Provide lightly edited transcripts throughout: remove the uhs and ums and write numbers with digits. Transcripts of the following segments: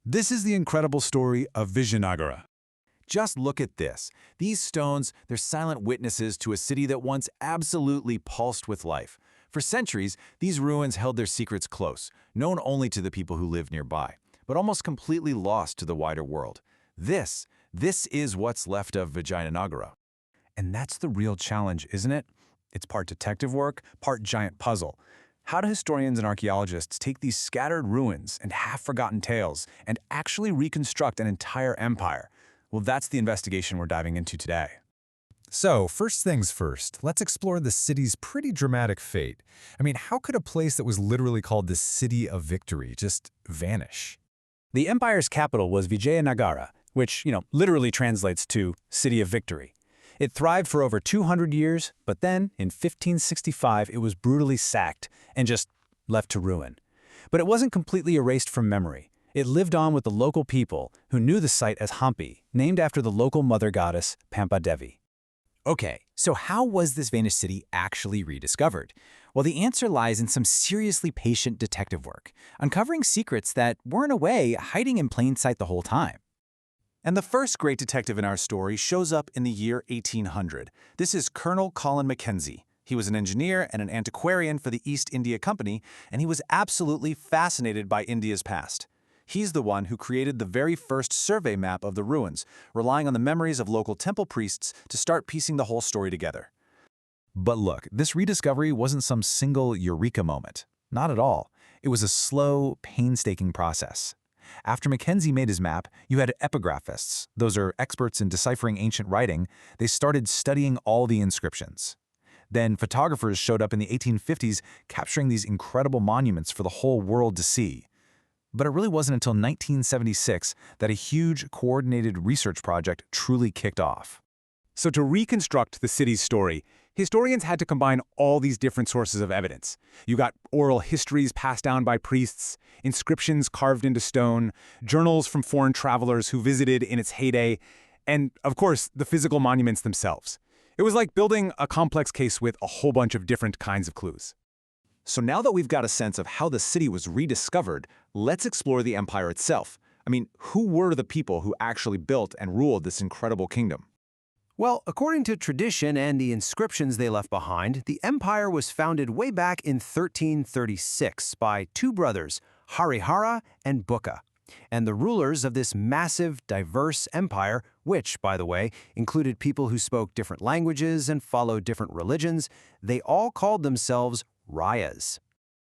This is the incredible story of Vijayanagara. Just look at this. These stones, they're silent witnesses to a city that once absolutely pulsed with life. For centuries, these ruins held their secrets close, known only to the people who lived nearby, but almost completely lost to the wider world. This is what's left of Vijayanagara. And that's the real challenge, isn't it? It's part detective work, part giant puzzle. How do historians and archaeologists take these scattered ruins and half-forgotten tales and actually reconstruct an entire empire? Well, that's the investigation we're diving into today. So, first things first, let's explore the city's pretty dramatic fate. I mean, how could a place that was literally called the City of Victory just vanish? The empire's capital was Vijayanagara, which, literally translates to City of Victory. It thrived for over 200 years, but then, in 1565, it was brutally sacked and just left to ruin. But it wasn't completely erased from memory. It lived on with the local people, who knew the site as Hampi, named after the local mother goddess, Pampa Devi. Okay, so how was this vanished city actually rediscovered? Well, the answer lies in some seriously patient detective work, uncovering secrets that were, in a way, hiding in plain sight the whole time. And the first great detective in our story shows up in the year 1800. This is Colonel Colin Mackenzie. He was an engineer and an antiquarian for the East India Company, and he was absolutely fascinated by India's past. He's the one who created the very first survey map of the ruins, relying on the memories of local temple priests to start piecing the whole story together. But look, this rediscovery wasn't some single eureka moment. Not at all. It was a slow, painstaking process. After Mackenzie made his map, you had epigraphists. Those are experts in deciphering ancient writing. They started studying all the inscriptions. Then photographers showed up in the 1850s capturing these incredible monuments for the whole world to see. But it really wasn't until 1976 that a huge, coordinated research project truly kicked off. So to reconstruct the city's story, historians had to combine all these different sources of evidence. You got oral histories passed down by priests, inscriptions carved into stone, journals from foreign travelers who visited in its heyday, and, of course, the physical monuments themselves. It was like building a complex case with a whole bunch of different kinds of clues. So now that we've got a sense of how the city was rediscovered, let's explore the empire itself. I mean, who were the people who actually built and ruled this incredible kingdom? Well, according to tradition and the inscriptions they left behind, the empire was founded way back in 1336 by two brothers, Harihara and Bukka. And the rulers of this massive, diverse empire, which, by the way, included people who spoke different languages and followed different religions, they all called themselves Rayas.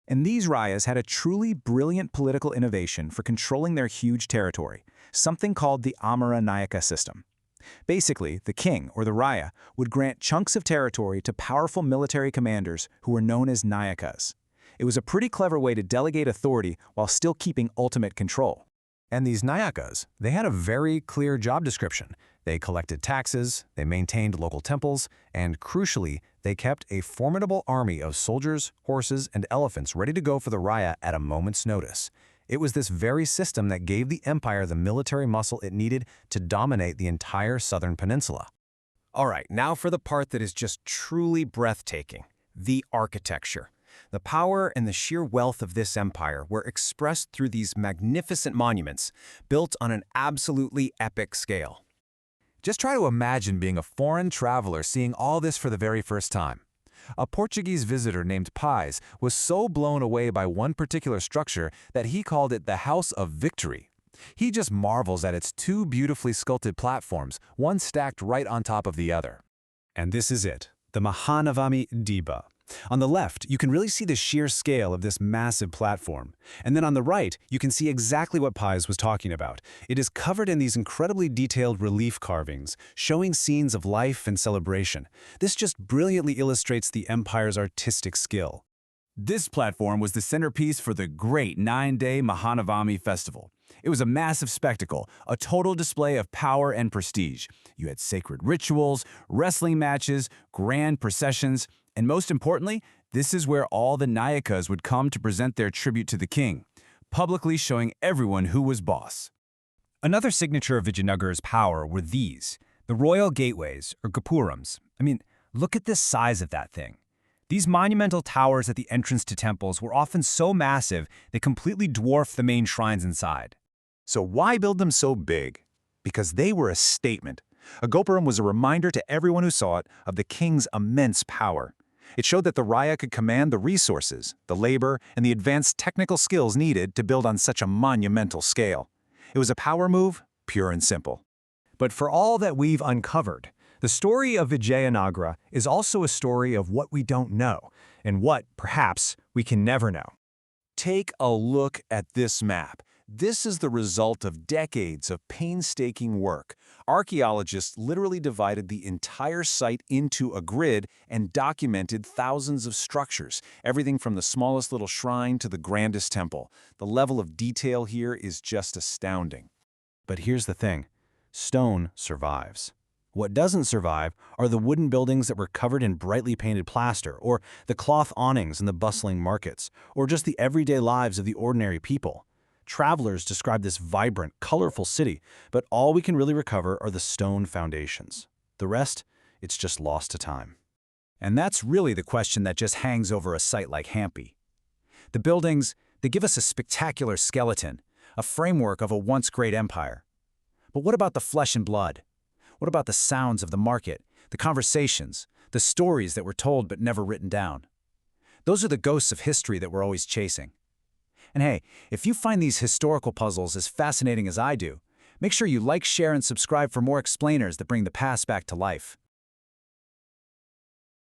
And these Rayas had a truly brilliant political innovation for controlling their huge territory, something called the Amara Nayaka system. Basically, the king, or the Raya, would grant chunks of territory to powerful military commanders who were known as Nayakas. It was a pretty clever way to delegate authority while still keeping ultimate control. And these Nayakas, they had a very clear job description. They collected taxes, they maintained local temples, and crucially, they kept a formidable army of soldiers, horses, and elephants ready to go for the Raya at a moment's notice. It was this very system that gave the empire the military muscle it needed to dominate the entire southern peninsula. All right, now for the part that is just truly breathtaking, the architecture. The power and the sheer wealth of this empire were expressed through these magnificent monuments, built on an absolutely epic scale. Just try to imagine being a foreign traveler seeing all this for the very first time. A Portuguese visitor named Pais was so blown away by one particular structure that he called it the House of Victory. He just marvels at its two beautifully sculpted platforms, one stacked right on top of the other. And this is it, the Mahanavami Diba. On the left, you can really see the sheer scale of this massive platform. And then on the right, you can see exactly what Pais was talking about. It is covered in these incredibly detailed relief carvings, showing scenes of life and celebration. This just brilliantly illustrates the empire's artistic skill. This platform was the centerpiece for the great 9-day Mahanavami festival. It was a massive spectacle, a total display of power and prestige. You had sacred rituals, wrestling matches, grand processions, and most importantly, this is where all the Nayakas would come to present their tribute to the king, publicly showing everyone who was boss. Another signature of Vijayanagara's power were these, the royal gateways, or gopurams. I mean, look at the size of that thing. These monumental towers at the entrance to temples were often so massive they completely dwarfed the main shrines inside. So why build them so big? Because they were a statement. A gopuram was a reminder to everyone who saw it of the king's immense power. It showed that the Raya could command the resources, the labor, and the advanced technical skills needed to build on such a monumental scale. It was a power move, pure and simple. But for all that we've uncovered, the story of Vijayanagara is also a story of what we don't know, and what, perhaps, we can never know. Take a look at this map. This is the result of decades of painstaking work. Archaeologists literally divided the entire site into a grid and documented thousands of structures, everything from the smallest little shrine to the grandest temple. The level of detail here is just astounding. But here's the thing. Stone survives. What doesn't survive are the wooden buildings that were covered in brightly painted plaster, or the cloth awnings in the bustling markets, or just the everyday lives of the ordinary people. Travelers describe this vibrant, colorful city, but all we can really recover are the stone foundations. The rest, it's just lost to time. And that's really the question that just hangs over a site like Hampi. The buildings, they give us a spectacular skeleton, a framework of a once great empire. But what about the flesh and blood? What about the sounds of the market, the conversations, the stories that were told but never written down? Those are the ghosts of history that we're always chasing. And hey, if you find these historical puzzles as fascinating as I do, make sure you like, share, and subscribe for more explainers that bring the past back to life.